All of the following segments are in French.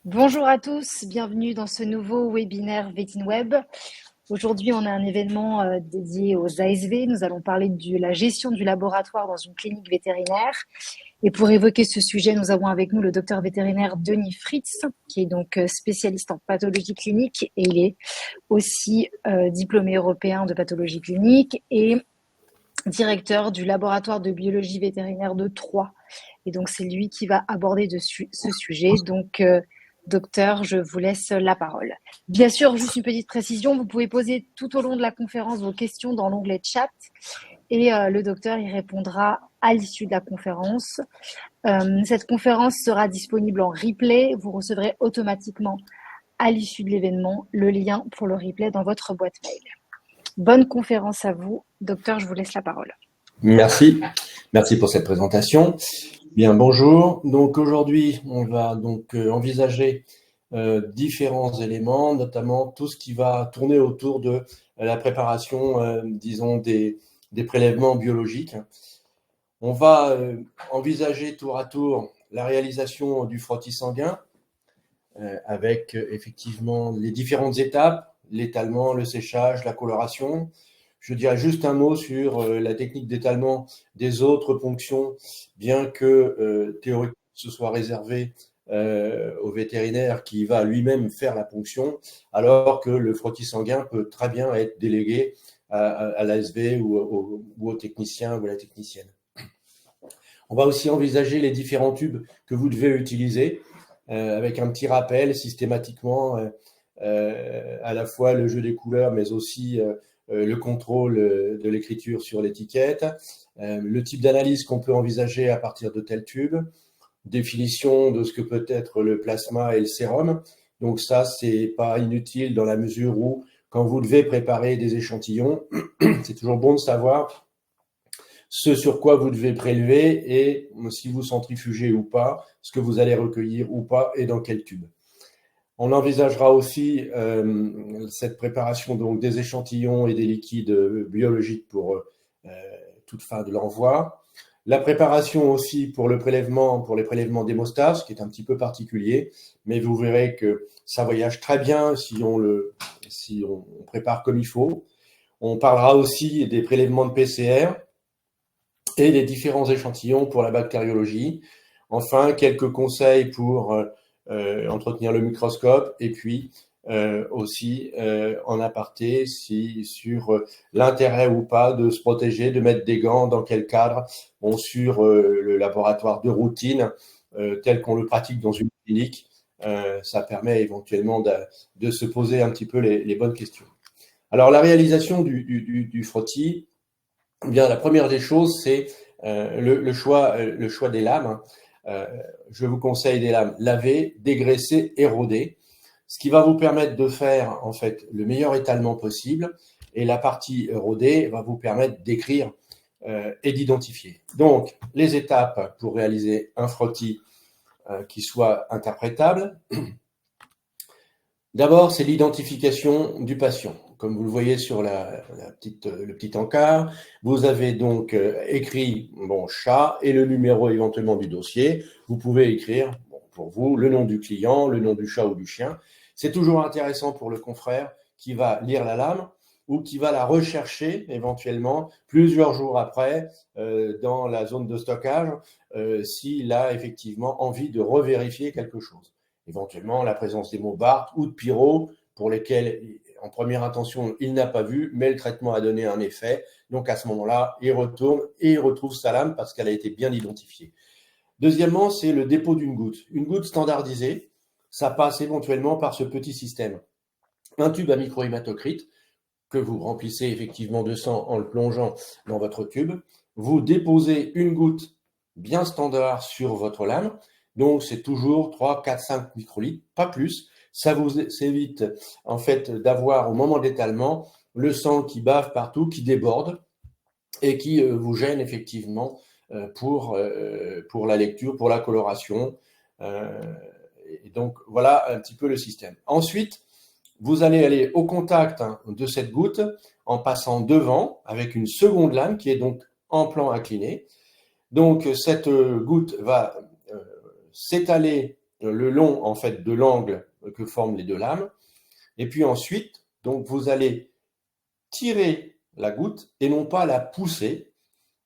Bonjour à tous, bienvenue dans ce nouveau webinaire VetinWeb. Aujourd'hui, on a un événement dédié aux ASV. Nous allons parler de la gestion du laboratoire dans une clinique vétérinaire. Et pour évoquer ce sujet, nous avons avec nous le docteur vétérinaire Denis Fritz, qui est donc spécialiste en pathologie clinique et il est aussi diplômé européen de pathologie clinique et directeur du laboratoire de biologie vétérinaire de Troyes. Et donc, c'est lui qui va aborder ce sujet. Donc, docteur, je vous laisse la parole. Bien sûr, juste une petite précision, vous pouvez poser tout au long de la conférence vos questions dans l'onglet chat et le docteur y répondra à l'issue de la conférence. Cette conférence sera disponible en replay. Vous recevrez automatiquement à l'issue de l'événement le lien pour le replay dans votre boîte mail. Bonne conférence à vous. Docteur, je vous laisse la parole. Merci pour cette présentation. Bien, bonjour. Donc aujourd'hui, on va donc envisager différents éléments, notamment tout ce qui va tourner autour de la préparation, disons, des prélèvements biologiques. On va envisager tour à tour la réalisation du frottis sanguin avec effectivement les différentes étapes, l'étalement, le séchage, la coloration. Je dirais juste un mot sur la technique d'étalement des autres ponctions, bien que théoriquement ce soit réservé au vétérinaire qui va lui-même faire la ponction, alors que le frottis sanguin peut très bien être délégué à l'ASV ou au technicien ou à la technicienne. On va aussi envisager les différents tubes que vous devez utiliser, avec un petit rappel systématiquement, à la fois le jeu des couleurs, mais aussi le contrôle de l'écriture sur l'étiquette, le type d'analyse qu'on peut envisager à partir de tel tube, définition de ce que peut être le plasma et le sérum. Donc ça, c'est pas inutile dans la mesure où, quand vous devez préparer des échantillons, c'est toujours bon de savoir ce sur quoi vous devez prélever et si vous centrifugez ou pas, ce que vous allez recueillir ou pas et dans quel tube. On envisagera aussi cette préparation donc des échantillons et des liquides biologiques pour toute fin de l'envoi. La préparation aussi pour les prélèvements d'hémostase, qui est un petit peu particulier, mais vous verrez que ça voyage très bien si on prépare comme il faut. On parlera aussi des prélèvements de PCR et des différents échantillons pour la bactériologie. Enfin, quelques conseils pour entretenir le microscope et puis aussi en aparté sur l'intérêt ou pas de se protéger, de mettre des gants, dans quel cadre, sur le laboratoire de routine tel qu'on le pratique dans une clinique, ça permet éventuellement de se poser un petit peu les bonnes questions. Alors la réalisation du frottis, eh bien la première des choses, c'est le choix des lames. Je vous conseille des lames lavées, dégraissées et rodées, ce qui va vous permettre de faire en fait le meilleur étalement possible, et la partie rodée va vous permettre d'écrire et d'identifier. Donc les étapes pour réaliser un frottis qui soit interprétable. D'abord, c'est l'identification du patient. Comme vous le voyez sur le petit encart, vous avez donc écrit chat et le numéro éventuellement du dossier. Vous pouvez écrire pour vous le nom du client, le nom du chat ou du chien. C'est toujours intéressant pour le confrère qui va lire la lame ou qui va la rechercher éventuellement plusieurs jours après dans la zone de stockage s'il a effectivement envie de revérifier quelque chose. Éventuellement la présence des mots BART ou de Pyro pour lesquels en première intention il n'a pas vu, mais le traitement a donné un effet. Donc à ce moment-là, il retourne et il retrouve sa lame parce qu'elle a été bien identifiée. Deuxièmement, c'est le dépôt d'une goutte. Une goutte standardisée, ça passe éventuellement par ce petit système. Un tube à microhématocrite que vous remplissez effectivement de sang en le plongeant dans votre tube. Vous déposez une goutte bien standard sur votre lame. Donc, c'est toujours 3, 4, 5 microlitres, pas plus. Ça vous évite, en fait, d'avoir, au moment de l'étalement, le sang qui bave partout, qui déborde et qui vous gêne, effectivement, pour la lecture, pour la coloration. Et donc, voilà un petit peu le système. Ensuite, vous allez aller au contact de cette goutte en passant devant avec une seconde lame qui est donc en plan incliné. Donc, cette goutte va s'étaler le long en fait de l'angle que forment les deux lames. Et puis ensuite, donc vous allez tirer la goutte et non pas la pousser.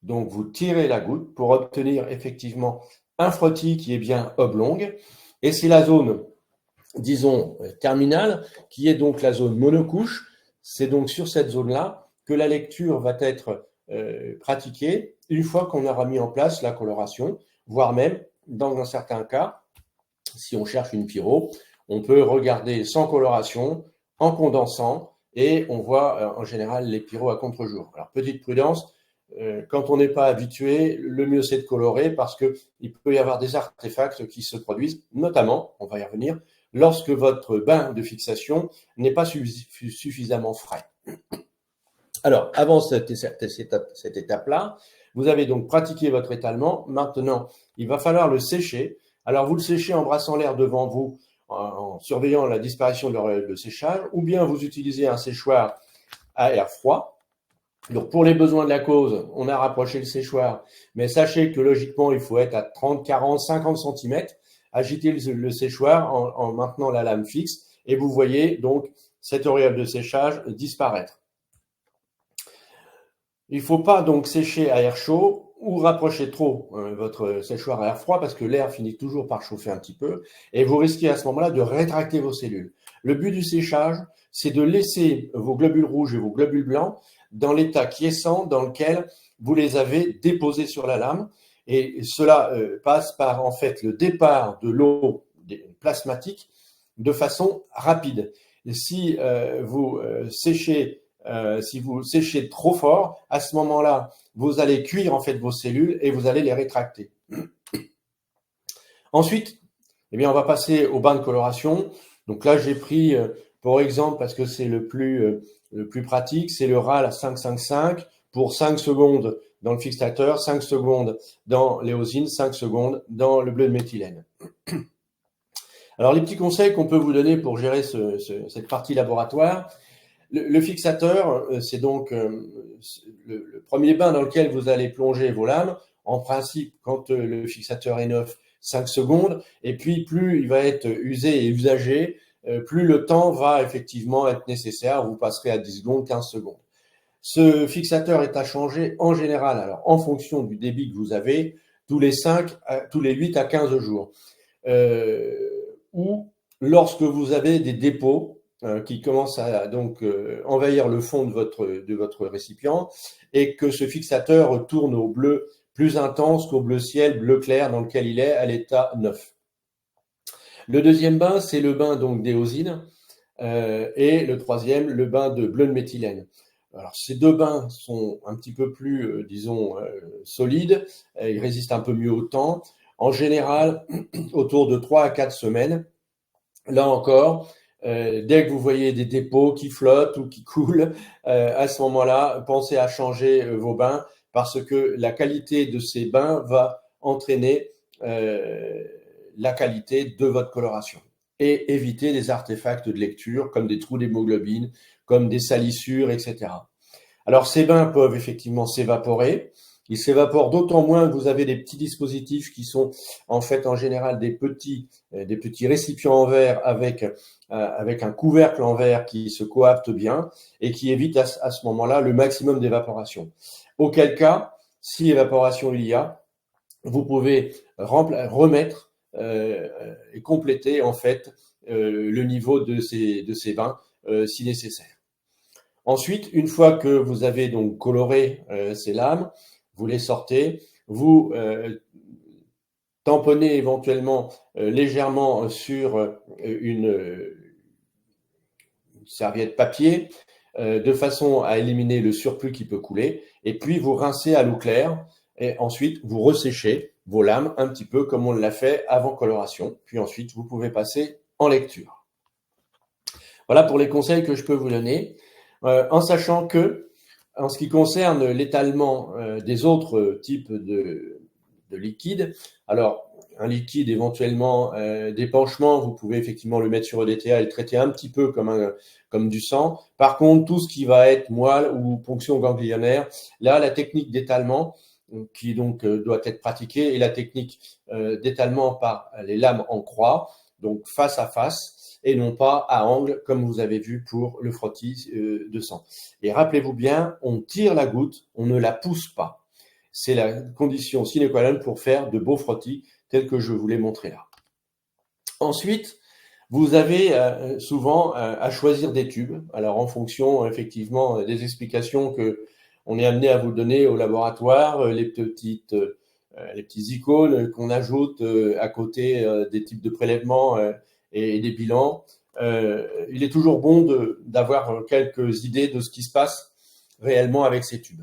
Donc vous tirez la goutte pour obtenir effectivement un frottis qui est bien oblongue. Et c'est la zone, disons, terminale, qui est donc la zone monocouche. C'est donc sur cette zone-là que la lecture va être pratiquée une fois qu'on aura mis en place la coloration, voire même, dans un certain cas, si on cherche une pyro, on peut regarder sans coloration, en condensant, et on voit en général les pyros à contre-jour. Alors, petite prudence, quand on n'est pas habitué, le mieux c'est de colorer parce qu'il peut y avoir des artefacts qui se produisent, notamment, on va y revenir, lorsque votre bain de fixation n'est pas suffisamment frais. Alors, avant cette étape-là, vous avez donc pratiqué votre étalement. Maintenant, il va falloir le sécher. Alors, vous le séchez en brassant l'air devant vous, en surveillant la disparition de séchage, ou bien vous utilisez un séchoir à air froid. Donc, pour les besoins de la cause, on a rapproché le séchoir, mais sachez que logiquement, il faut être à 30, 40, 50 cm. Agitez le séchoir en maintenant la lame fixe et vous voyez donc cette auréole de séchage disparaître. Il ne faut pas donc sécher à air chaud ou rapprocher trop votre séchoir à air froid parce que l'air finit toujours par chauffer un petit peu et vous risquez à ce moment-là de rétracter vos cellules. Le but du séchage, c'est de laisser vos globules rouges et vos globules blancs dans l'état quiescent dans lequel vous les avez déposés sur la lame. Et cela passe par en fait le départ de l'eau plasmatique de façon rapide. Et si vous séchez trop fort, à ce moment-là, vous allez cuire en fait vos cellules et vous allez les rétracter. Ensuite, eh bien, on va passer au bain de coloration. Donc là, j'ai pris pour exemple, parce que c'est le plus pratique, c'est le RAL 555 pour 5 secondes dans le fixateur, 5 secondes dans l'éosine, 5 secondes dans le bleu de méthylène. Alors, les petits conseils qu'on peut vous donner pour gérer cette partie laboratoire. Le fixateur, c'est donc le premier bain dans lequel vous allez plonger vos lames. En principe, quand le fixateur est neuf, 5 secondes. Et puis, plus il va être usé et usagé, plus le temps va effectivement être nécessaire. Vous passerez à 10 secondes, 15 secondes. Ce fixateur est à changer en général, alors en fonction du débit que vous avez, tous les 8 à 15 jours. Ou lorsque vous avez des dépôts qui commencent à donc envahir le fond de votre récipient et que ce fixateur tourne au bleu plus intense qu'au bleu ciel, bleu clair dans lequel il est à l'état neuf. Le deuxième bain, c'est le bain donc d'éosine et le troisième, le bain de bleu de méthylène. Alors, ces deux bains sont un petit peu plus, solides, ils résistent un peu mieux au temps. En général, autour de 3 à 4 semaines. Là encore, dès que vous voyez des dépôts qui flottent ou qui coulent, à ce moment-là, pensez à changer vos bains parce que la qualité de ces bains va entraîner la qualité de votre coloration. Et éviter des artefacts de lecture comme des trous d'hémoglobine, comme des salissures, etc. Alors, ces bains peuvent effectivement s'évaporer. Ils s'évaporent d'autant moins que vous avez des petits dispositifs qui sont en fait en général des petits récipients en verre avec un couvercle en verre qui se coapte bien et qui évite à ce moment-là le maximum d'évaporation. Auquel cas, si évaporation il y a, vous pouvez remettre et compléter en fait le niveau de ces bains si nécessaire. Ensuite, une fois que vous avez donc coloré ces lames, vous les sortez, vous tamponnez éventuellement légèrement sur une serviette papier de façon à éliminer le surplus qui peut couler, et puis vous rincez à l'eau claire, et ensuite vous resséchez vos lames un petit peu comme on l'a fait avant coloration, puis ensuite vous pouvez passer en lecture. Voilà pour les conseils que je peux vous donner, en sachant que en ce qui concerne l'étalement des autres types de liquides, alors un liquide éventuellement d'épanchement, vous pouvez effectivement le mettre sur EDTA et le traiter un petit peu comme du sang. Par contre, tout ce qui va être moelle ou ponction ganglionnaire, là, la technique d'étalement qui donc doit être pratiquée, et la technique d'étalement par les lames en croix, donc face à face, et non pas à angle, comme vous avez vu pour le frottis de sang. Et rappelez-vous bien, on tire la goutte, on ne la pousse pas. C'est la condition sine qua non pour faire de beaux frottis, tels que je vous l'ai montré là. Ensuite, vous avez souvent à choisir des tubes. Alors, en fonction, effectivement, des explications que on est amené à vous donner au laboratoire, les petits icônes qu'on ajoute à côté des types de prélèvements et des bilans. Il est toujours bon d'avoir quelques idées de ce qui se passe réellement avec ces tubes.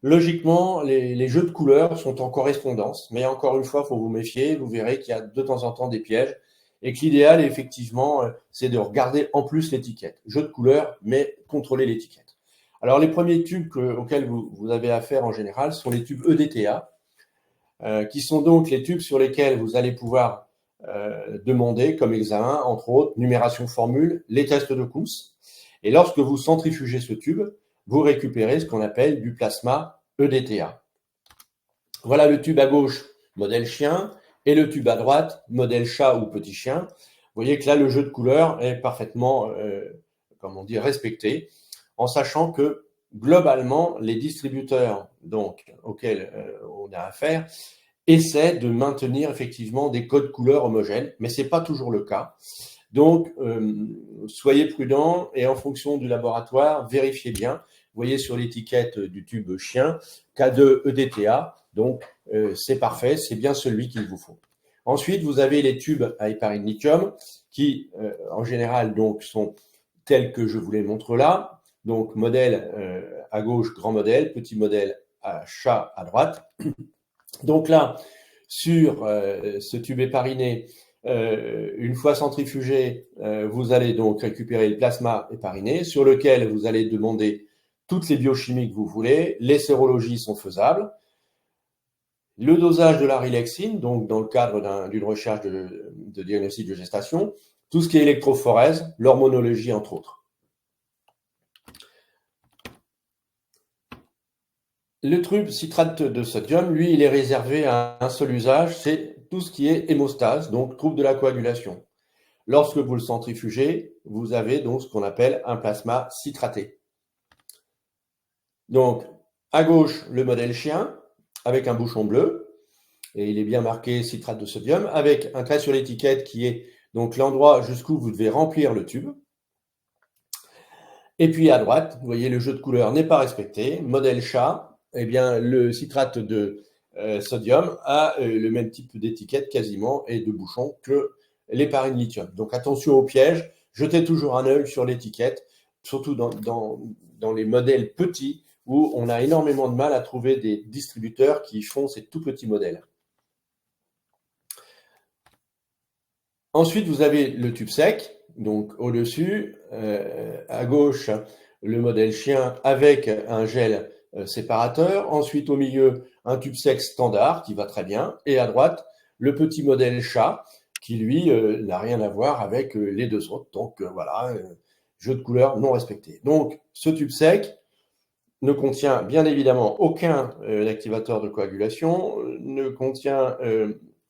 Logiquement, les jeux de couleurs sont en correspondance, mais encore une fois, il faut vous méfier. Vous verrez qu'il y a de temps en temps des pièges et que l'idéal, effectivement, c'est de regarder en plus l'étiquette. Jeu de couleurs, mais contrôler l'étiquette. Alors, les premiers tubes auxquels vous avez affaire en général sont les tubes EDTA, qui sont donc les tubes sur lesquels vous allez pouvoir demander comme examen, entre autres, numération formule, les tests de Kuntz. Et lorsque vous centrifugez ce tube, vous récupérez ce qu'on appelle du plasma EDTA. Voilà le tube à gauche, modèle chien, et le tube à droite, modèle chat ou petit chien. Vous voyez que là, le jeu de couleurs est parfaitement, respecté, en sachant que globalement, les distributeurs donc, auxquels on a affaire essaient de maintenir effectivement des codes couleurs homogènes, mais ce n'est pas toujours le cas. Donc, soyez prudents et en fonction du laboratoire, vérifiez bien. Vous voyez sur l'étiquette du tube chien, K2 EDTA, donc c'est parfait, c'est bien celui qu'il vous faut. Ensuite, vous avez les tubes à héparine lithium qui, en général, donc, sont tels que je vous les montre là. Donc, modèle à gauche, grand modèle, petit modèle à chat à droite. Donc là, sur ce tube hépariné, une fois centrifugé, vous allez donc récupérer le plasma hépariné sur lequel vous allez demander toutes les biochimies que vous voulez. Les sérologies sont faisables. Le dosage de la rilexine, donc dans le cadre d'une recherche de diagnostic de gestation, tout ce qui est électrophorèse, l'hormonologie entre autres. Le tube citrate de sodium, lui, il est réservé à un seul usage, c'est tout ce qui est hémostase, donc trouble de la coagulation. Lorsque vous le centrifugez, vous avez donc ce qu'on appelle un plasma citraté. Donc, à gauche, le modèle chien, avec un bouchon bleu, et il est bien marqué citrate de sodium, avec un trait sur l'étiquette qui est donc l'endroit jusqu'où vous devez remplir le tube. Et puis à droite, vous voyez, le jeu de couleurs n'est pas respecté. Modèle chat, eh bien, le citrate de sodium a le même type d'étiquette quasiment et de bouchon que l'héparine lithium. Donc attention au piège, jetez toujours un œil sur l'étiquette, surtout dans les modèles petits où on a énormément de mal à trouver des distributeurs qui font ces tout petits modèles. Ensuite, vous avez le tube sec, donc au-dessus, à gauche, le modèle chien avec un gel séparateur. Ensuite, au milieu, un tube sec standard qui va très bien. Et à droite, le petit modèle chat qui, lui, n'a rien à voir avec les deux autres. Donc, voilà, jeu de couleurs non respecté. Donc, ce tube sec ne contient bien évidemment aucun activateur de coagulation, ne contient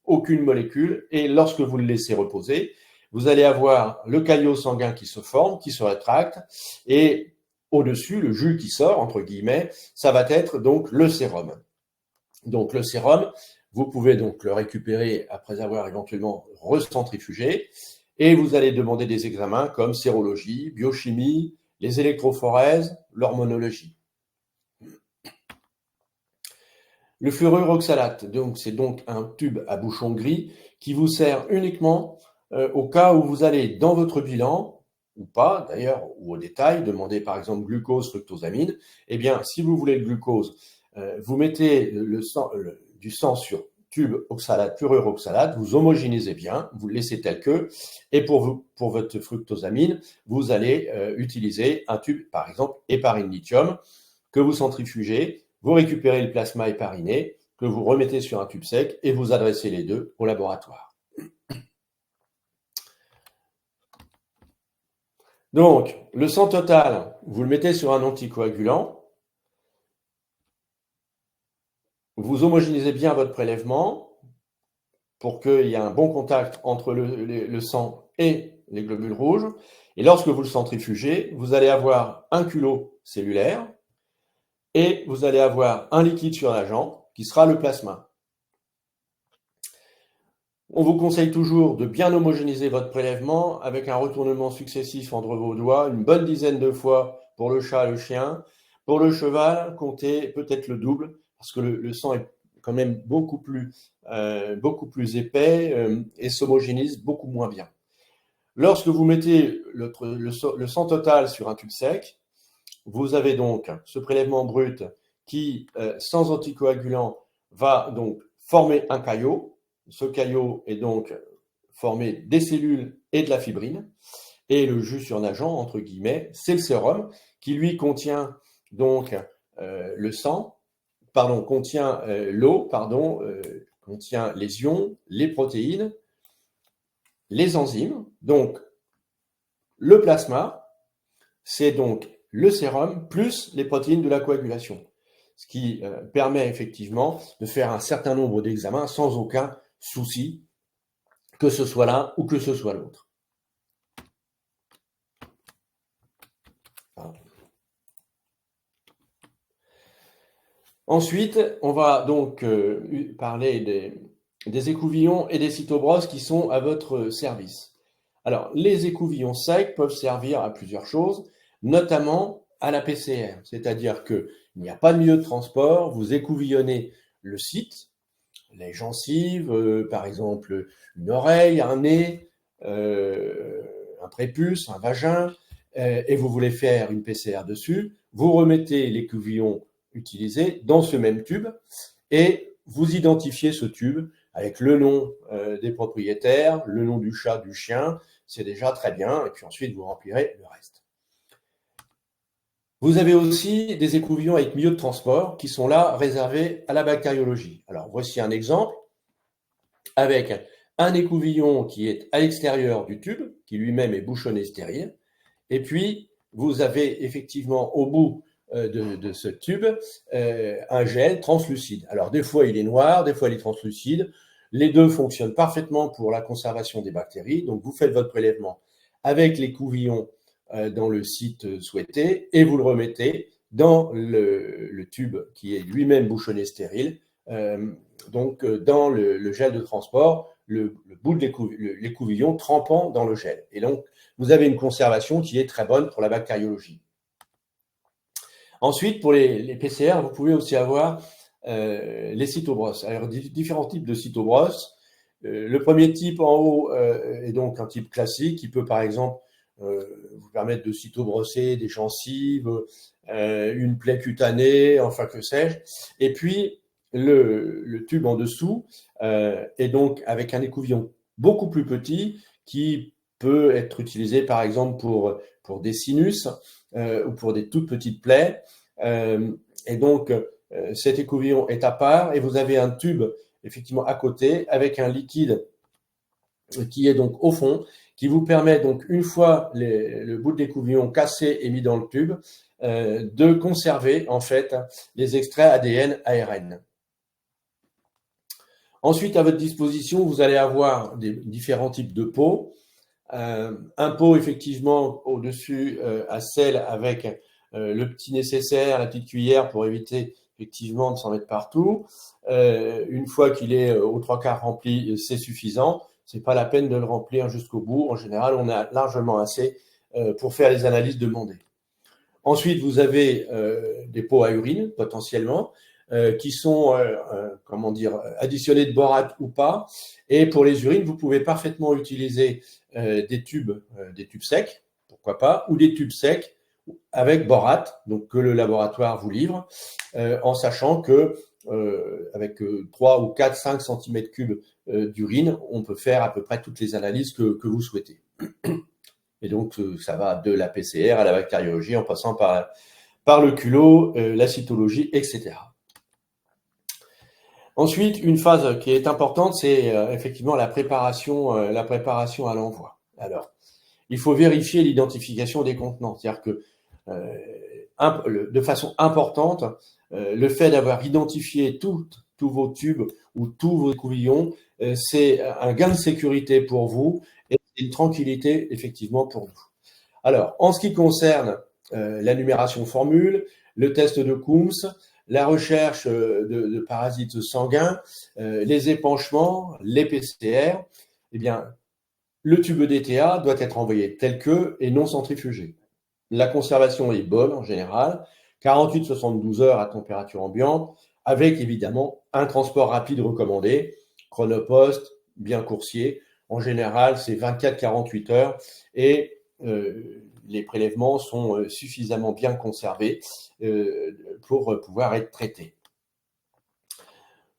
aucune molécule, et lorsque vous le laissez reposer, vous allez avoir le caillot sanguin qui se forme, qui se rétracte, et au-dessus, le jus qui sort, entre guillemets, ça va être donc le sérum. Donc le sérum, vous pouvez donc le récupérer après avoir éventuellement recentrifugé, et vous allez demander des examens comme sérologie, biochimie, les électrophorèses, l'hormonologie. Le fluorure oxalate, donc, c'est donc un tube à bouchon gris qui vous sert uniquement au cas où vous allez dans votre bilan, ou pas d'ailleurs, ou au détail, demander par exemple glucose, fructosamine. Eh bien, si vous voulez le glucose, vous mettez du sang sur tube oxalate, fluorure oxalate, vous homogénéisez bien, vous le laissez tel que, et pour votre fructosamine, vous allez utiliser un tube, par exemple, héparine lithium, que vous centrifugez. Vous récupérez le plasma hépariné que vous remettez sur un tube sec et vous adressez les deux au laboratoire. Donc, le sang total, vous le mettez sur un anticoagulant. vous homogénéisez bien votre prélèvement pour qu'il y ait un bon contact entre le sang et les globules rouges. Et lorsque vous le centrifugez, vous allez avoir un culot cellulaire et vous allez avoir un liquide surnageant qui sera le plasma. On vous conseille toujours de bien homogénéiser votre prélèvement avec un retournement successif entre vos doigts, une bonne dizaine de fois pour le chat et le chien. Pour le cheval, comptez peut-être le double, parce que le sang est quand même beaucoup plus épais et s'homogénise beaucoup moins bien. Lorsque vous mettez le sang total sur un tube sec, vous avez donc ce prélèvement brut qui, sans anticoagulant, va donc former un caillot. Ce caillot est donc formé des cellules et de la fibrine. Et le jus surnageant, entre guillemets, c'est le sérum qui, lui, contient donc contient l'eau, contient les ions, les protéines, les enzymes. Donc, le plasma, c'est donc le sérum plus les protéines de la coagulation, ce qui permet effectivement de faire un certain nombre d'examens sans aucun souci, que ce soit l'un ou que ce soit l'autre. Ensuite, on va donc parler des écouvillons et des cytobrosses qui sont à votre service. Alors, les écouvillons secs peuvent servir à plusieurs choses, notamment à la PCR, c'est-à-dire qu'il n'y a pas de milieu de transport, vous écouvillonnez le site, les gencives, par exemple une oreille, un nez, un prépuce, un vagin, et vous voulez faire une PCR dessus, vous remettez l'écouvillon utilisé dans ce même tube et vous identifiez ce tube avec le nom des propriétaires, le nom du chat, du chien, c'est déjà très bien, et puis ensuite vous remplirez le reste. Vous avez aussi des écouvillons avec milieu de transport qui sont là réservés à la bactériologie. Alors voici un exemple avec un écouvillon qui est à l'extérieur du tube, qui lui-même est bouchonné stérile, et puis vous avez effectivement au bout de ce tube un gel translucide. Alors des fois il est noir, des fois il est translucide. Les deux fonctionnent parfaitement pour la conservation des bactéries. Donc vous faites votre prélèvement avec l'écouvillon dans le site souhaité et vous le remettez dans le tube qui est lui-même bouchonné stérile, donc dans le gel de transport, le bout de l'écouvillon trempant dans le gel. Et donc vous avez une conservation qui est très bonne pour la bactériologie. Ensuite, pour les PCR, vous pouvez aussi avoir les cytobrosses. Alors, différents types de cytobrosses. Le premier type en haut est donc un type classique qui peut, par exemple, vous permettre de cytobrosser des gencives, une plaie cutanée, enfin que sais-je. Et puis, le tube en dessous est donc avec un écouvillon beaucoup plus petit qui peut être utilisé, par exemple, pour des sinus ou pour des toutes petites plaies. Et donc, cet écouvillon est à part et vous avez un tube effectivement à côté avec un liquide qui est donc au fond, qui vous permet donc une fois le bout de l'écouvillon cassé et mis dans le tube, de conserver en fait les extraits ADN, ARN. Ensuite, à votre disposition, vous allez avoir différents types de pots. Un pot effectivement au-dessus à sel avec le petit nécessaire, la petite cuillère pour éviter effectivement de s'en mettre partout. Une fois qu'il est aux 3/4 rempli, c'est suffisant. C'est pas la peine de le remplir jusqu'au bout. En général, on a largement assez pour faire les analyses demandées. Ensuite, vous avez des pots à urine potentiellement qui sont additionnés de borate ou pas. Et pour les urines, vous pouvez parfaitement utiliser des tubes secs, pourquoi pas, ou des tubes secs avec borate, donc que le laboratoire vous livre, en sachant que avec 3 ou 4, 5 cm3 d'urine, on peut faire à peu près toutes les analyses que vous souhaitez. Et donc, ça va de la PCR à la bactériologie en passant par le culot, la cytologie, etc. Ensuite, une phase qui est importante, c'est effectivement la préparation à l'envoi. Alors, il faut vérifier l'identification des contenants, c'est-à-dire que de façon importante, le fait d'avoir identifié toutes tous vos tubes ou tous vos écouvillons. C'est un gain de sécurité pour vous et une tranquillité effectivement pour nous. Alors, en ce qui concerne la numération formule, le test de Coombs, la recherche de parasites sanguins, les épanchements, les PCR, eh bien, le tube DTA doit être envoyé tel que et non centrifugé. La conservation est bonne en général, 48-72 heures à température ambiante, avec évidemment un transport rapide recommandé, chronopost, bien coursier. En général, c'est 24-48 heures et les prélèvements sont suffisamment bien conservés pour pouvoir être traités.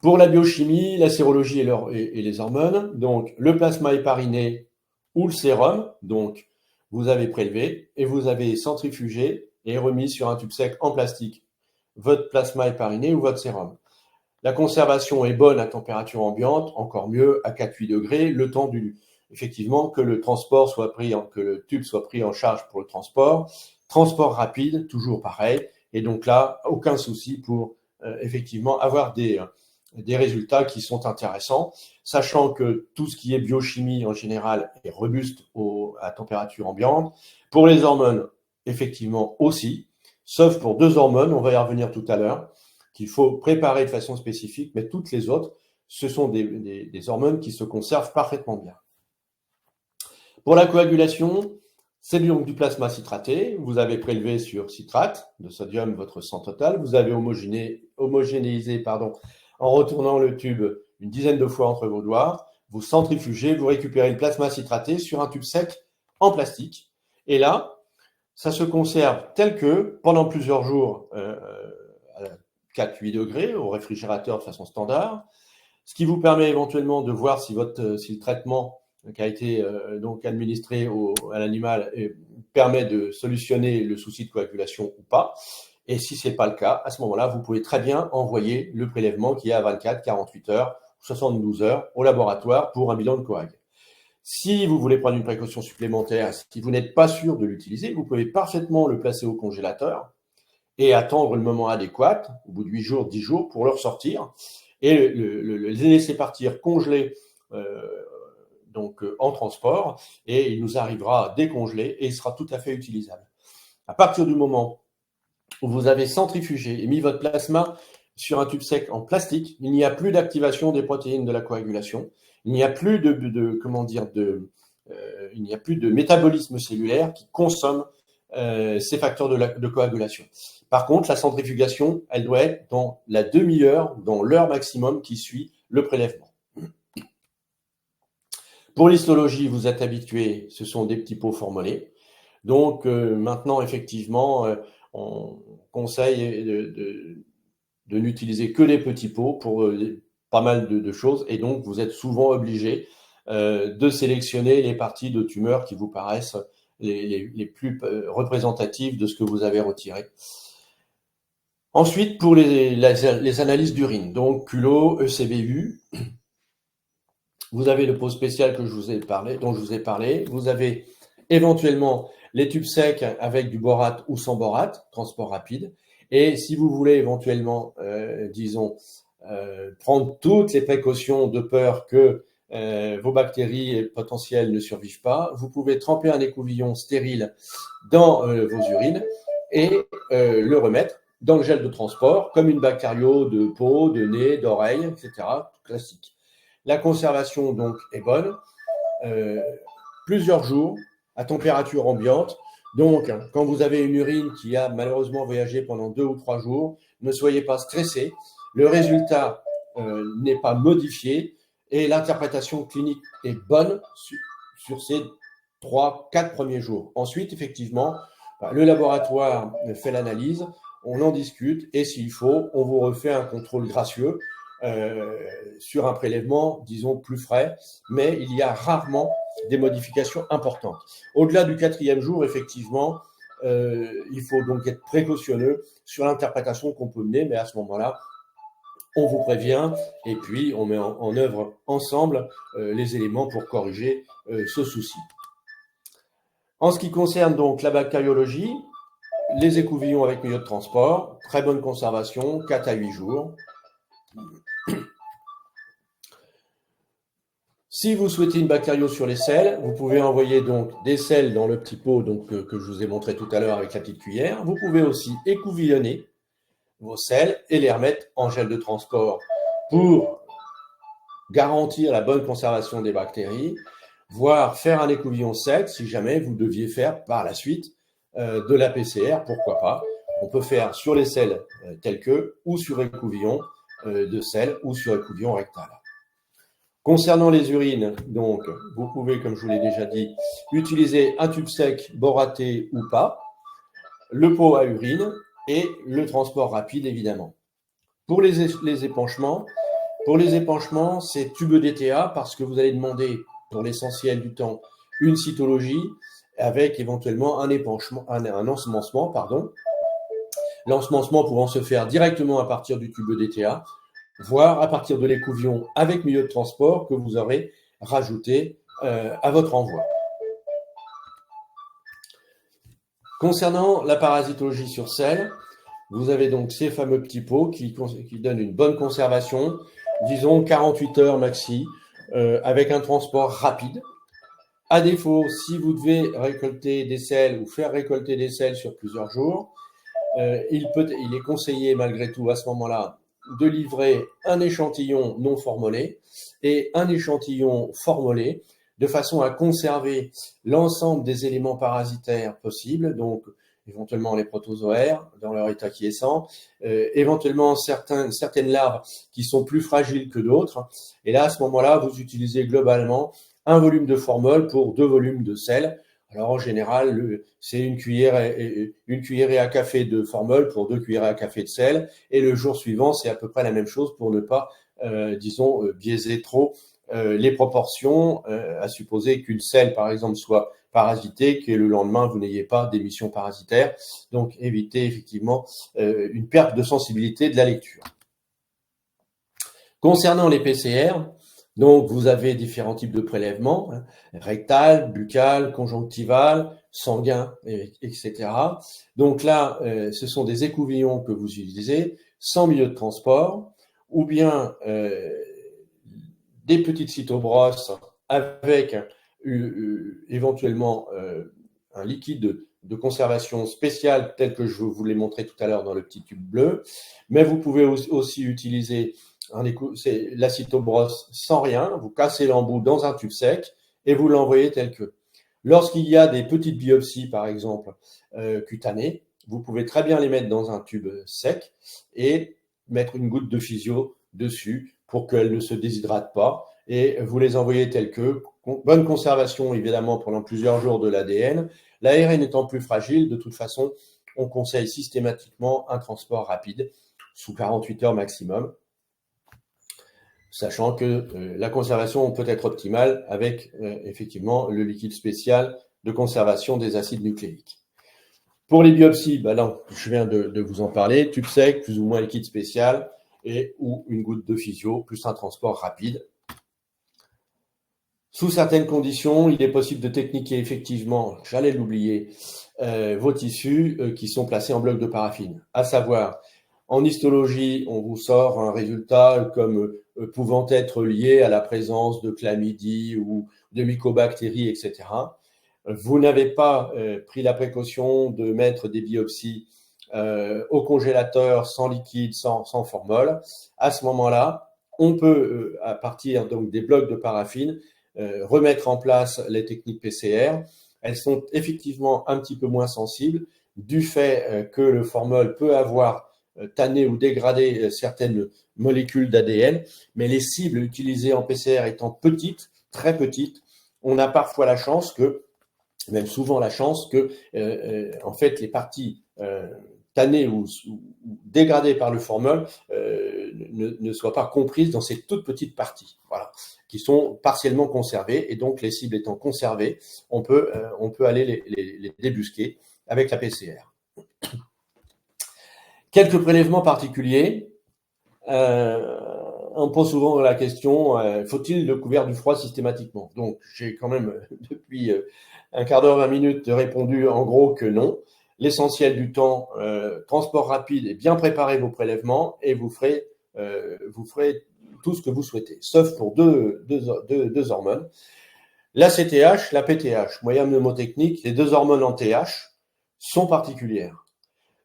Pour la biochimie, la sérologie et les hormones, donc le plasma hépariné ou le sérum, donc vous avez prélevé et vous avez centrifugé et remis sur un tube sec en plastique votre plasma hépariné ou votre sérum. La conservation est bonne à température ambiante, encore mieux à 4-8 degrés, le temps effectivement que le transport soit pris, que le tube soit pris en charge pour le transport. Transport rapide, toujours pareil, et donc là, aucun souci pour effectivement avoir des résultats qui sont intéressants, sachant que tout ce qui est biochimie en général est robuste à température ambiante. Pour les hormones, effectivement aussi, sauf pour 2 hormones, on va y revenir tout à l'heure, qu'il faut préparer de façon spécifique, mais toutes les autres, ce sont des hormones qui se conservent parfaitement bien. Pour la coagulation, c'est donc du plasma citraté. Vous avez prélevé sur citrate de sodium votre sang total. Vous avez homogénéisé en retournant le tube une dizaine de fois entre vos doigts. Vous centrifugez, vous récupérez le plasma citraté sur un tube sec en plastique. Et là, ça se conserve tel que pendant plusieurs jours à 4-8 degrés au réfrigérateur de façon standard, ce qui vous permet éventuellement de voir si le traitement qui a été donc administré à l'animal permet de solutionner le souci de coagulation ou pas. Et si ce n'est pas le cas, à ce moment-là, vous pouvez très bien envoyer le prélèvement qui est à 24, 48 heures, 72 heures au laboratoire pour un bilan de coag. Si vous voulez prendre une précaution supplémentaire, si vous n'êtes pas sûr de l'utiliser, vous pouvez parfaitement le placer au congélateur et attendre le moment adéquat, au bout de 8 jours, 10 jours, pour le ressortir et le laisser partir congelé donc en transport, et il nous arrivera décongelé et il sera tout à fait utilisable. À partir du moment où vous avez centrifugé et mis votre plasma sur un tube sec en plastique, il n'y a plus d'activation des protéines de la coagulation, il n'y a plus il n'y a plus de métabolisme cellulaire qui consomme ces facteurs de coagulation. Par contre, la centrifugation, elle doit être dans la demi-heure, dans l'heure maximum qui suit le prélèvement. Pour l'histologie, vous êtes habitués, ce sont des petits pots formolés. Donc maintenant, effectivement, on conseille de n'utiliser que les petits pots pour pas mal de choses. Et donc, vous êtes souvent obligé de sélectionner les parties de tumeurs qui vous paraissent les plus représentatives de ce que vous avez retiré. Ensuite, pour les analyses d'urine, donc culot, ECBU, vous avez le pot spécial dont je vous ai parlé. Vous avez éventuellement les tubes secs avec du borate ou sans borate, transport rapide. Et si vous voulez éventuellement, prendre toutes les précautions de peur que vos bactéries potentielles ne survivent pas, vous pouvez tremper un écouvillon stérile dans vos urines et le remettre dans le gel de transport, comme une bactério de peau, de nez, d'oreille, etc. Classique. La conservation donc est bonne, plusieurs jours à température ambiante. Donc, quand vous avez une urine qui a malheureusement voyagé pendant 2 ou 3 jours, ne soyez pas stressés. Le résultat n'est pas modifié et l'interprétation clinique est bonne sur ces 3-4 premiers jours. Ensuite, effectivement, le laboratoire fait l'analyse, on en discute et s'il faut, on vous refait un contrôle gracieux sur un prélèvement, disons, plus frais, mais il y a rarement des modifications importantes. Au-delà du 4e jour, effectivement, il faut donc être précautionneux sur l'interprétation qu'on peut mener, mais à ce moment-là, on vous prévient et puis on met en œuvre ensemble les éléments pour corriger ce souci. En ce qui concerne donc la bactériologie, les écouvillons avec milieu de transport, très bonne conservation, 4 à 8 jours. Si vous souhaitez une bactério sur les sels, vous pouvez envoyer donc des sels dans le petit pot que je vous ai montré tout à l'heure avec la petite cuillère. Vous pouvez aussi écouvillonner vos sels et les remettre en gel de transport pour garantir la bonne conservation des bactéries, voire faire un écouvillon sec si jamais vous deviez faire par la suite de la PCR, pourquoi pas. On peut faire sur les sels tels que, ou sur écouvillon de sel, ou sur écouvillon rectal. Concernant les urines, donc, vous pouvez, comme je vous l'ai déjà dit, utiliser un tube sec boraté ou pas, le pot à urine et le transport rapide, évidemment. Pour les épanchements, c'est tube DTA parce que vous allez demander, pour l'essentiel du temps, une cytologie avec éventuellement un ensemencement, L'ensemencement pouvant se faire directement à partir du tube DTA, voire à partir de l'écouvillon avec milieu de transport que vous aurez rajouté à votre envoi. Concernant la parasitologie sur sel, vous avez donc ces fameux petits pots qui donnent une bonne conservation, disons 48 heures maxi, avec un transport rapide. À défaut, si vous devez récolter des sels ou faire récolter des sels sur plusieurs jours, il est conseillé malgré tout à ce moment-là de livrer un échantillon non formolé et un échantillon formolé de façon à conserver l'ensemble des éléments parasitaires possibles, donc éventuellement les protozoaires dans leur état quiescent, éventuellement certaines larves qui sont plus fragiles que d'autres. Et là, à ce moment-là, vous utilisez globalement un volume de formol pour 2 volumes de sel. Alors en général, c'est une cuillerée à café de formol pour 2 cuillerées à café de sel. Et le jour suivant, c'est à peu près la même chose pour ne pas, biaiser trop les proportions, à supposer qu'une selle, par exemple, soit parasitée, que le lendemain, vous n'ayez pas d'émission parasitaire. Donc, évitez effectivement une perte de sensibilité de la lecture. Concernant les PCR, donc vous avez différents types de prélèvements, rectal, buccal, conjonctival, sanguin, etc. Donc là, ce sont des écouvillons que vous utilisez sans milieu de transport, ou bien des petites cytobrosses avec éventuellement un liquide de conservation spécial tel que je vous l'ai montré tout à l'heure dans le petit tube bleu, mais vous pouvez aussi utiliser c'est la cytobrosse sans rien, vous cassez l'embout dans un tube sec et vous l'envoyez tel que. Lorsqu'il y a des petites biopsies, par exemple, cutanées, vous pouvez très bien les mettre dans un tube sec et mettre une goutte de physio dessus pour qu'elles ne se déshydratent pas et vous les envoyez telles que. Bonne conservation, évidemment, pendant plusieurs jours de l'ADN. L'ARN étant plus fragile, de toute façon, on conseille systématiquement un transport rapide sous 48 heures maximum, sachant que la conservation peut être optimale avec effectivement le liquide spécial de conservation des acides nucléiques. Pour les biopsies, là, je viens de vous en parler, tube sec, plus ou moins liquide spécial, ou une goutte de physio, plus un transport rapide. Sous certaines conditions, il est possible de techniquer effectivement, j'allais l'oublier, vos tissus qui sont placés en bloc de paraffine. À savoir, en histologie, on vous sort un résultat comme pouvant être lié à la présence de chlamydie ou de mycobactéries, etc. Vous n'avez pas pris la précaution de mettre des biopsies au congélateur sans liquide, sans formol. À ce moment-là, on peut, à partir donc des blocs de paraffine, remettre en place les techniques PCR. Elles sont effectivement un petit peu moins sensibles du fait que le formol peut avoir tanné ou dégradé certaines molécules d'ADN, mais les cibles utilisées en PCR étant petites, très petites, on a parfois la chance que, même souvent la chance que, en fait, les parties tannées ou dégradées par le formol ne soient pas comprises dans ces toutes petites parties, voilà, qui sont partiellement conservées, et donc les cibles étant conservées, on peut aller les débusquer avec la PCR. Quelques prélèvements particuliers. On pose souvent la question, faut-il le couvert du froid systématiquement? Donc, j'ai quand même, depuis un quart d'heure, 20 minutes, répondu en gros que non. L'essentiel du temps, transport rapide et bien préparer vos prélèvements, et vous ferez vous ferez tout ce que vous souhaitez, sauf pour deux hormones. La CTH, la PTH, moyen mnémotechnique, les deux hormones en TH sont particulières.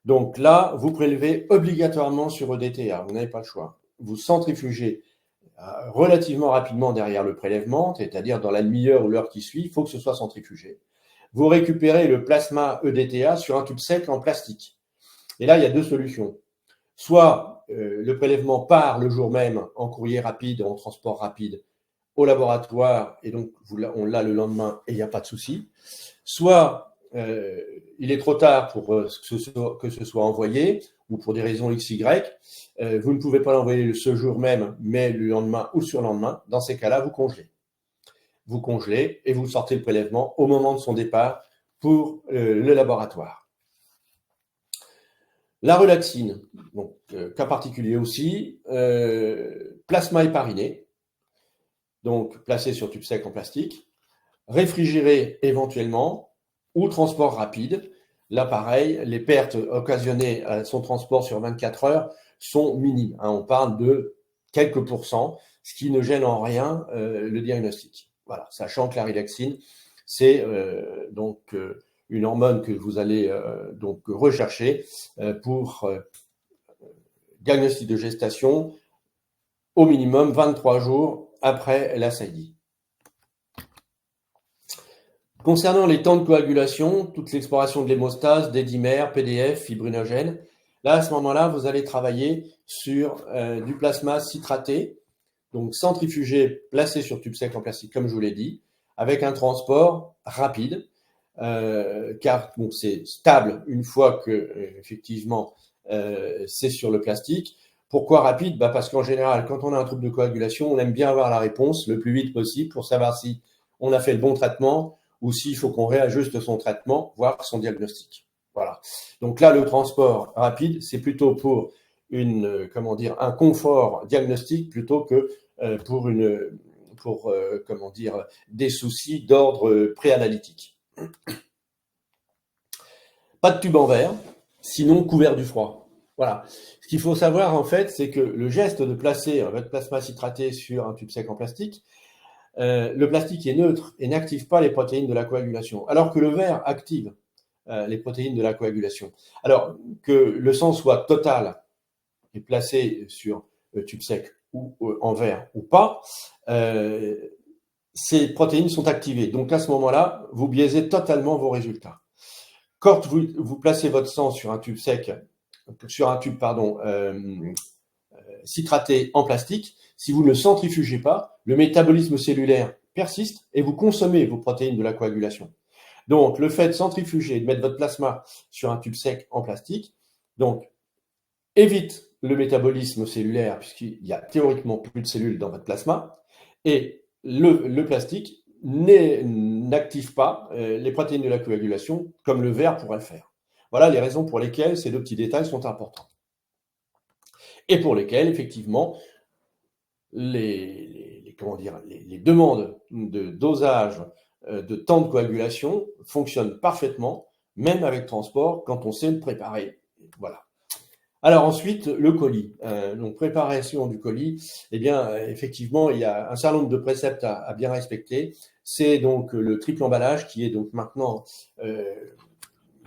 Donc là, vous prélevez obligatoirement sur EDTA, vous n'avez pas le choix. Vous centrifugez relativement rapidement derrière le prélèvement, c'est-à-dire dans la demi-heure ou l'heure qui suit, il faut que ce soit centrifugé. Vous récupérez le plasma EDTA sur un tube sec en plastique. Et là, il y a deux solutions. Soit le prélèvement part le jour même en courrier rapide, en transport rapide, au laboratoire, et donc on l'a le lendemain et il n'y a pas de souci. Soit il est trop tard pour que ce soit envoyé, ou pour des raisons XY, vous ne pouvez pas l'envoyer ce jour même, mais le lendemain ou surlendemain. Dans ces cas-là, vous congelez. Vous congelez et vous sortez le prélèvement au moment de son départ pour le laboratoire. La relaxine, donc cas particulier aussi, plasma hépariné, donc placé sur tube sec en plastique, réfrigéré éventuellement, ou transport rapide. Là, pareil, les pertes occasionnées à son transport sur 24 heures sont minimes. On parle de quelques pourcents, ce qui ne gêne en rien le diagnostic. Voilà, sachant que la relaxine, c'est donc une hormone que vous allez donc rechercher pour diagnostic de gestation au minimum 23 jours après la SAIDI. Concernant les temps de coagulation, toute l'exploration de l'hémostase, des dimères, PDF, fibrinogène, là, à ce moment-là, vous allez travailler sur du plasma citraté, donc centrifugé, placé sur tube sec en plastique, comme je vous l'ai dit, avec un transport rapide, car bon, c'est stable une fois que, effectivement, c'est sur le plastique. Pourquoi rapide? Parce qu'en général, quand on a un trouble de coagulation, on aime bien avoir la réponse le plus vite possible pour savoir si on a fait le bon traitement ou s'il faut qu'on réajuste son traitement, voire son diagnostic. Voilà. Donc là, le transport rapide, c'est plutôt pour un confort diagnostique plutôt que pour des soucis d'ordre préanalytique. Pas de tube en verre, sinon couvert du froid. Voilà. Ce qu'il faut savoir, en fait, c'est que le geste de placer votre plasma citraté sur un tube sec en plastique, le plastique est neutre et n'active pas les protéines de la coagulation, alors que le verre active les protéines de la coagulation. Alors, que le sang soit total et placé sur tube sec ou en verre ou pas, ces protéines sont activées. Donc, à ce moment-là, vous biaisez totalement vos résultats. Quand vous placez votre sang sur un tube sec, citraté en plastique, si vous ne le centrifugez pas, le métabolisme cellulaire persiste et vous consommez vos protéines de la coagulation. Donc, le fait de centrifuger et de mettre votre plasma sur un tube sec en plastique, donc, évite le métabolisme cellulaire puisqu'il y a théoriquement plus de cellules dans votre plasma et le plastique n'active pas les protéines de la coagulation comme le verre pourrait le faire. Voilà les raisons pour lesquelles ces deux petits détails sont importants. Et pour lesquels, effectivement, les demandes de dosage de temps de coagulation fonctionnent parfaitement, même avec transport, quand on sait le préparer. Voilà. Alors ensuite, le colis. Donc préparation du colis, eh bien, effectivement, il y a un certain nombre de préceptes à bien respecter. C'est donc le triple emballage qui est donc maintenant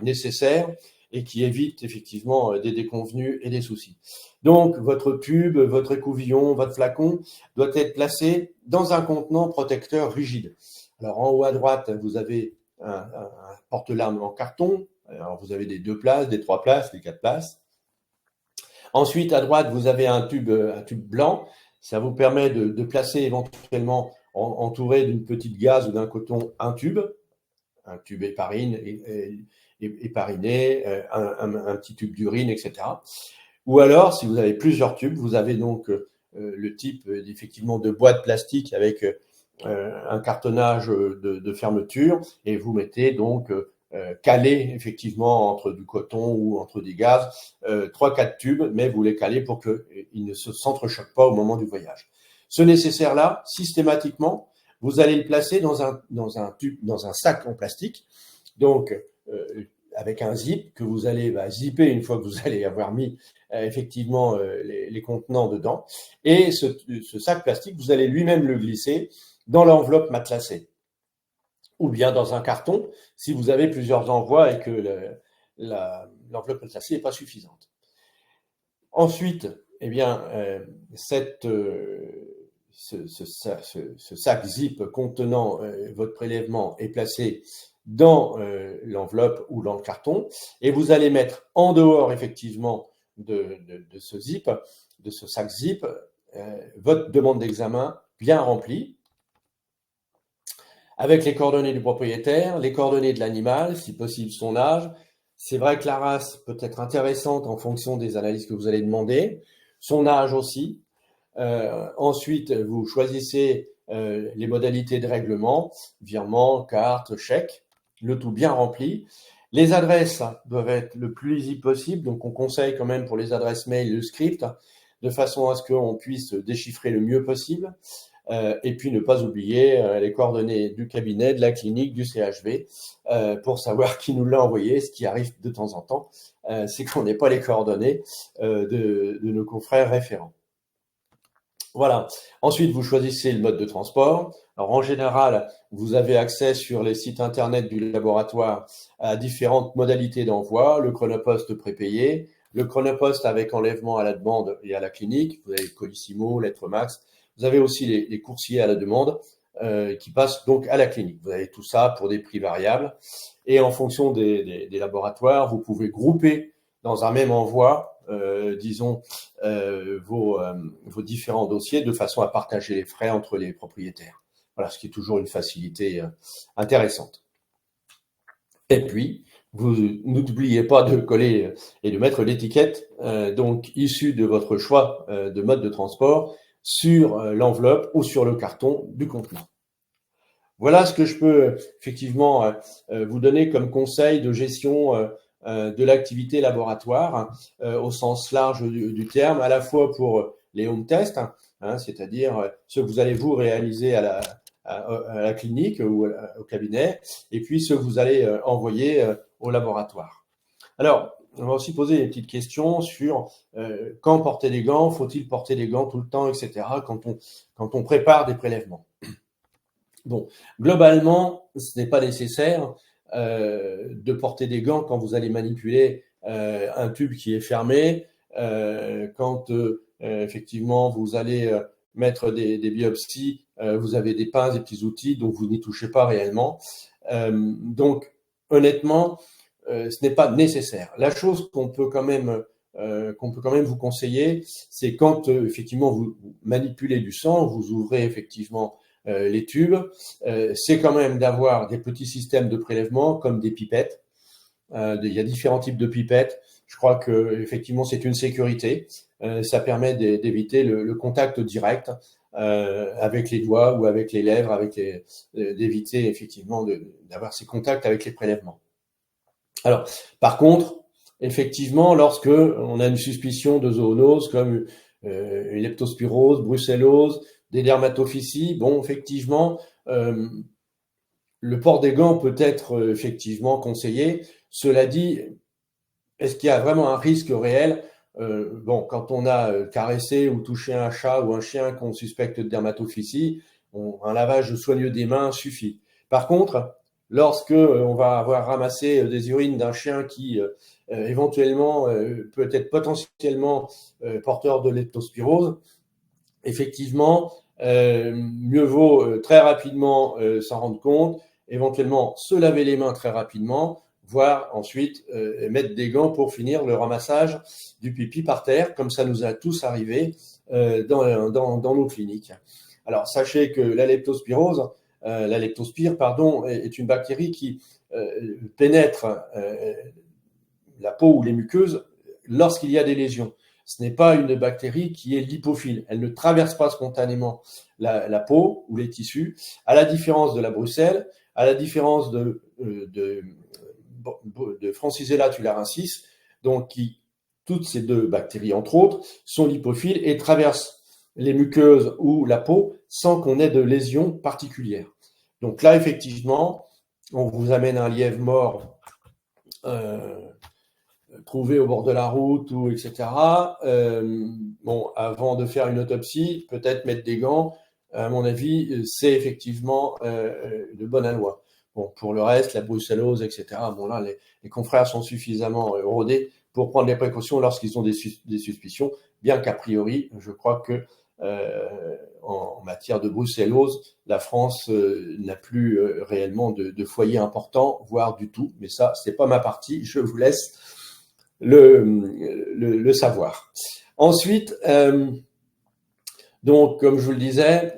nécessaire et qui évite effectivement des déconvenues et des soucis. Donc, votre tube, votre écouvillon, votre flacon doit être placé dans un contenant protecteur rigide. Alors, en haut à droite, vous avez un porte-larmes en carton. Alors, vous avez des 2 places, des 3 places, des 4 places. Ensuite, à droite, vous avez un tube blanc. Ça vous permet de placer éventuellement entouré d'une petite gaze ou d'un coton un tube épariné, un petit tube d'urine, etc. Ou alors, si vous avez plusieurs tubes, vous avez donc le type effectivement de boîte plastique avec un cartonnage de fermeture et vous mettez donc calé effectivement entre du coton ou entre des gazes, 3-4 tubes, mais vous les calez pour qu'ils ne s'entrechoquent pas au moment du voyage. Ce nécessaire-là, systématiquement, vous allez le placer dans un sac en plastique. Donc, avec un zip que vous allez zipper une fois que vous allez avoir mis effectivement les contenants dedans. Et ce sac plastique, vous allez lui-même le glisser dans l'enveloppe matelassée ou bien dans un carton si vous avez plusieurs envois et que l'enveloppe matelassée n'est pas suffisante. Ensuite, eh bien, ce sac zip contenant votre prélèvement est placé dans l'enveloppe ou dans le carton et vous allez mettre en dehors effectivement de ce zip, de ce sac zip, votre demande d'examen bien remplie avec les coordonnées du propriétaire, les coordonnées de l'animal, si possible son âge. C'est vrai que la race peut être intéressante en fonction des analyses que vous allez demander, son âge aussi. Ensuite, vous choisissez les modalités de règlement, virement, carte, chèque, le tout bien rempli. Les adresses doivent être le plus lisible possible, donc on conseille quand même pour les adresses mail le script, de façon à ce qu'on puisse déchiffrer le mieux possible. Et puis ne pas oublier les coordonnées du cabinet, de la clinique, du CHV, pour savoir qui nous l'a envoyé. Ce qui arrive de temps en temps, c'est qu'on n'ait pas les coordonnées de nos confrères référents. Voilà. Ensuite, vous choisissez le mode de transport. Alors, en général, vous avez accès sur les sites internet du laboratoire à différentes modalités d'envoi. Le chronopost prépayé, le chronopost avec enlèvement à la demande et à la clinique. Vous avez Colissimo, Lettre Max. Vous avez aussi les coursiers à la demande qui passent donc à la clinique. Vous avez tout ça pour des prix variables. Et en fonction des laboratoires, vous pouvez grouper dans un même envoi, disons, vos différents dossiers de façon à partager les frais entre les propriétaires. Voilà, ce qui est toujours une facilité intéressante. Et puis, vous n'oubliez pas de coller et de mettre l'étiquette donc issue de votre choix de mode de transport sur l'enveloppe ou sur le carton du contenant. Voilà ce que je peux effectivement vous donner comme conseil de gestion de l'activité laboratoire au sens large du terme, à la fois pour les home tests, c'est-à-dire ce que vous allez vous réaliser à la clinique ou au cabinet, et puis ce que vous allez envoyer au laboratoire. Alors, on va aussi poser des petites questions sur quand porter des gants, faut-il porter des gants tout le temps, etc., quand on prépare des prélèvements. Bon, globalement, ce n'est pas nécessaire de porter des gants quand vous allez manipuler un tube qui est fermé, quand effectivement vous allez mettre des biopsies, vous avez des pinces, des petits outils, donc vous n'y touchez pas réellement. Donc, honnêtement, ce n'est pas nécessaire. La chose qu'on peut quand même vous conseiller, c'est quand effectivement vous manipulez du sang, vous ouvrez effectivement les tubes, c'est quand même d'avoir des petits systèmes de prélèvement comme des pipettes. Il y a différents types de pipettes. Je crois que effectivement c'est une sécurité. Ça permet d'éviter le contact direct avec les doigts ou avec les lèvres, d'éviter effectivement d'avoir ces contacts avec les prélèvements. Alors, par contre, effectivement, lorsque on a une suspicion de zoonose comme une leptospirose, brucellose, des dermatophysies, bon, effectivement, le port des gants peut être effectivement conseillé. Cela dit, est-ce qu'il y a vraiment un risque réel? Bon, quand on a caressé ou touché un chat ou un chien qu'on suspecte de dermatophysie, un lavage soigneux des mains suffit. Par contre, lorsque on va avoir ramassé des urines d'un chien qui éventuellement peut être potentiellement porteur de leptospirose, effectivement, mieux vaut très rapidement s'en rendre compte, éventuellement se laver les mains très rapidement, voire ensuite mettre des gants pour finir le ramassage du pipi par terre, comme ça nous a tous arrivé dans nos cliniques. Alors, sachez que la leptospire, est une bactérie qui pénètre la peau ou les muqueuses lorsqu'il y a des lésions. Ce n'est pas une bactérie qui est lipophile. Elle ne traverse pas spontanément la peau ou les tissus, à la différence de la brucelle, à la différence de Francisella tularensis, donc toutes ces deux bactéries, entre autres, sont lipophiles et traversent les muqueuses ou la peau sans qu'on ait de lésions particulières. Donc là, effectivement, on vous amène un lièvre mort trouvés au bord de la route ou etc. Bon, avant de faire une autopsie, peut-être mettre des gants. À mon avis, c'est effectivement de bonne loi. Bon, pour le reste, la brucellose, etc. Bon, là, les confrères sont suffisamment rodés pour prendre les précautions lorsqu'ils ont des suspicions, bien qu'a priori, je crois que en matière de brucellose, la France n'a plus réellement de foyer important, voire du tout. Mais ça, c'est pas ma partie. Je vous laisse le savoir. Ensuite, donc, comme je vous le disais,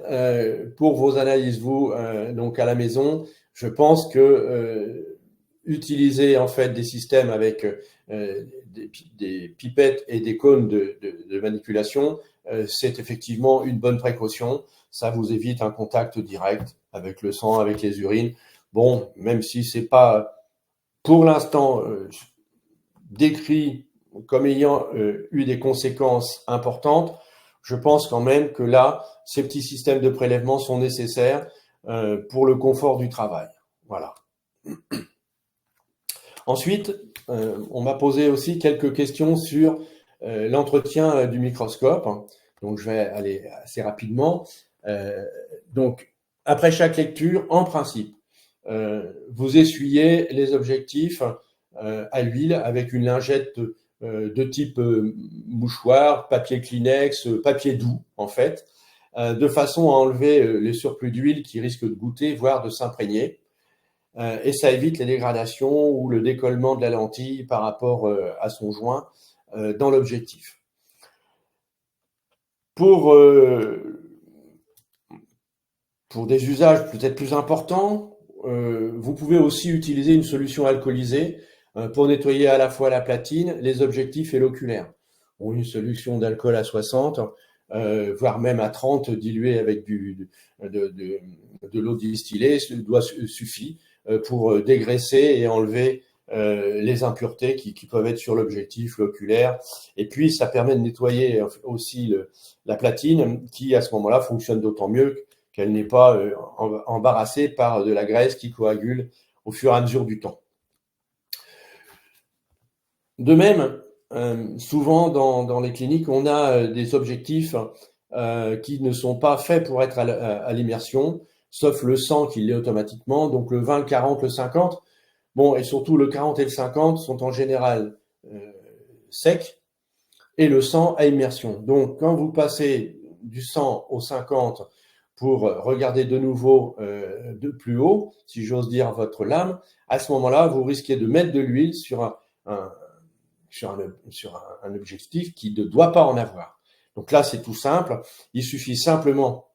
pour vos analyses, vous, donc à la maison, je pense que utiliser en fait des systèmes avec des pipettes et des cônes de manipulation, c'est effectivement une bonne précaution. Ça vous évite un contact direct avec le sang, avec les urines. Bon, même si c'est pas pour l'instant décrit comme ayant eu des conséquences importantes, je pense quand même que là, ces petits systèmes de prélèvement sont nécessaires pour le confort du travail. Voilà. Ensuite, on m'a posé aussi quelques questions sur l'entretien du microscope. Donc, je vais aller assez rapidement. Donc, après chaque lecture, en principe, vous essuyez les objectifs à l'huile avec une lingette de type mouchoir, papier Kleenex, papier doux en fait, de façon à enlever les surplus d'huile qui risquent de goûter, voire de s'imprégner. Et ça évite les dégradations ou le décollement de la lentille par rapport à son joint dans l'objectif. Pour des usages peut-être plus importants, vous pouvez aussi utiliser une solution alcoolisée pour nettoyer à la fois la platine, les objectifs et l'oculaire. Bon, une solution d'alcool à 60, voire même à 30 diluée avec de l'eau distillée suffit pour dégraisser et enlever les impuretés qui peuvent être sur l'objectif, l'oculaire. Et puis, ça permet de nettoyer aussi la platine qui, à ce moment-là, fonctionne d'autant mieux qu'elle n'est pas embarrassée par de la graisse qui coagule au fur et à mesure du temps. De même, souvent dans les cliniques, on a des objectifs qui ne sont pas faits pour être à l'immersion, sauf le 100 qui l'est automatiquement, donc le 20, le 40, le 50. Bon, et surtout le 40 et le 50 sont en général secs, et le 100 à immersion. Donc, quand vous passez du 100 au 50 pour regarder de nouveau de plus haut, si j'ose dire, votre lame, à ce moment-là, vous risquez de mettre de l'huile sur un objectif qui ne doit pas en avoir. Donc là, c'est tout simple. Il suffit simplement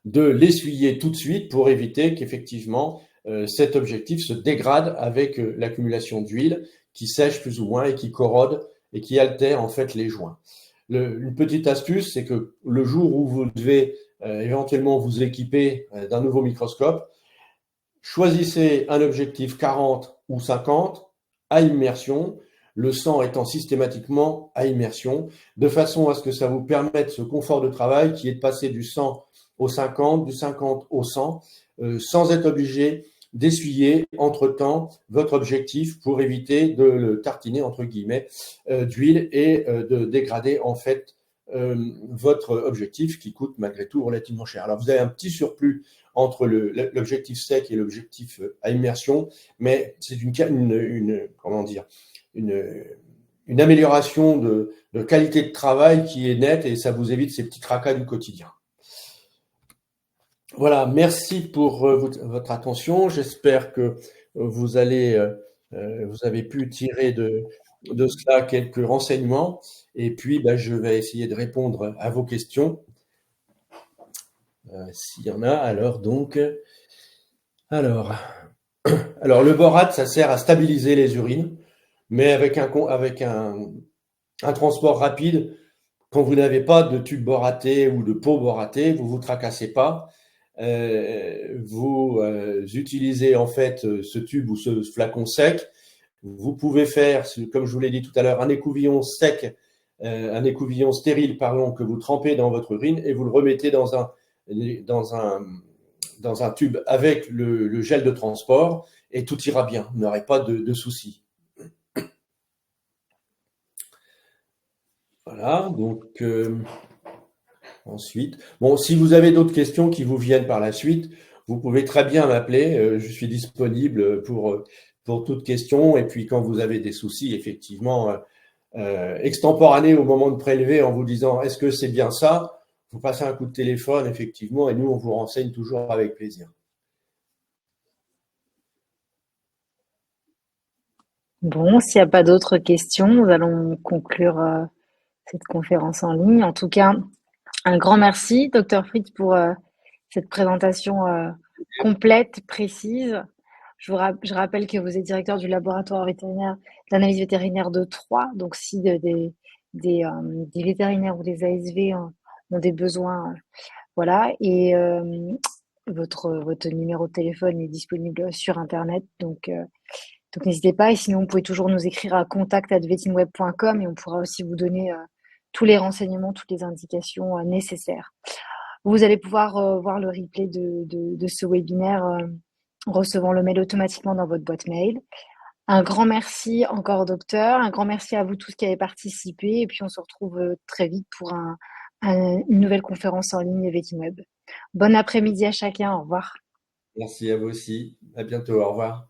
de l'essuyer tout de suite pour éviter qu'effectivement cet objectif se dégrade avec l'accumulation d'huile qui sèche plus ou moins et qui corrode et qui altère en fait les joints. Une petite astuce, c'est que le jour où vous devez éventuellement vous équiper d'un nouveau microscope, choisissez un objectif 40 ou 50 à immersion, le 100 étant systématiquement à immersion, de façon à ce que ça vous permette ce confort de travail qui est de passer du 100 au 50, du 50 au 100, sans être obligé d'essuyer entre-temps votre objectif pour éviter de le tartiner, entre guillemets, d'huile et de dégrader en fait votre objectif qui coûte malgré tout relativement cher. Alors vous avez un petit surplus entre l'objectif sec et l'objectif à immersion, mais c'est une amélioration de qualité de travail qui est nette et ça vous évite ces petits tracas du quotidien. Voilà, merci pour votre attention. J'espère que vous avez pu tirer de cela quelques renseignements. Et puis, je vais essayer de répondre à vos questions. S'il y en a, alors le borate, ça sert à stabiliser les urines, mais avec un transport rapide, quand vous n'avez pas de tube boraté ou de pot boraté, vous vous tracassez pas. Vous utilisez en fait ce tube ou ce flacon sec. Vous pouvez faire, comme je vous l'ai dit tout à l'heure, un écouvillon sec, un écouvillon stérile, pardon, que vous trempez dans votre urine et vous le remettez dans dans un tube avec le gel de transport et tout ira bien. Vous n'aurez pas de soucis. Voilà, donc ensuite. Bon, si vous avez d'autres questions qui vous viennent par la suite, vous pouvez très bien m'appeler. Je suis disponible pour toute question. Et puis, quand vous avez des soucis, effectivement, extemporanés au moment de prélever en vous disant est-ce que c'est bien ça, vous passez un coup de téléphone, effectivement, et nous, on vous renseigne toujours avec plaisir. Bon, s'il n'y a pas d'autres questions, nous allons conclure cette conférence en ligne. En tout cas, un grand merci, Dr Fritz, pour cette présentation complète, précise. Je rappelle que vous êtes directeur du laboratoire vétérinaire d'analyse vétérinaire de Troyes. Donc, si des vétérinaires ou des ASV ont des besoins, voilà. Et votre numéro de téléphone est disponible sur Internet. Donc n'hésitez pas. Et sinon, vous pouvez toujours nous écrire à contact@vetinweb.com et on pourra aussi vous donner tous les renseignements, toutes les indications nécessaires. Vous allez pouvoir voir le replay de ce webinaire en recevant le mail automatiquement dans votre boîte mail. Un grand merci encore, docteur. Un grand merci à vous tous qui avez participé. Et puis, on se retrouve très vite pour une nouvelle conférence en ligne VetinWeb. Bon après-midi à chacun. Au revoir. Merci à vous aussi. À bientôt. Au revoir.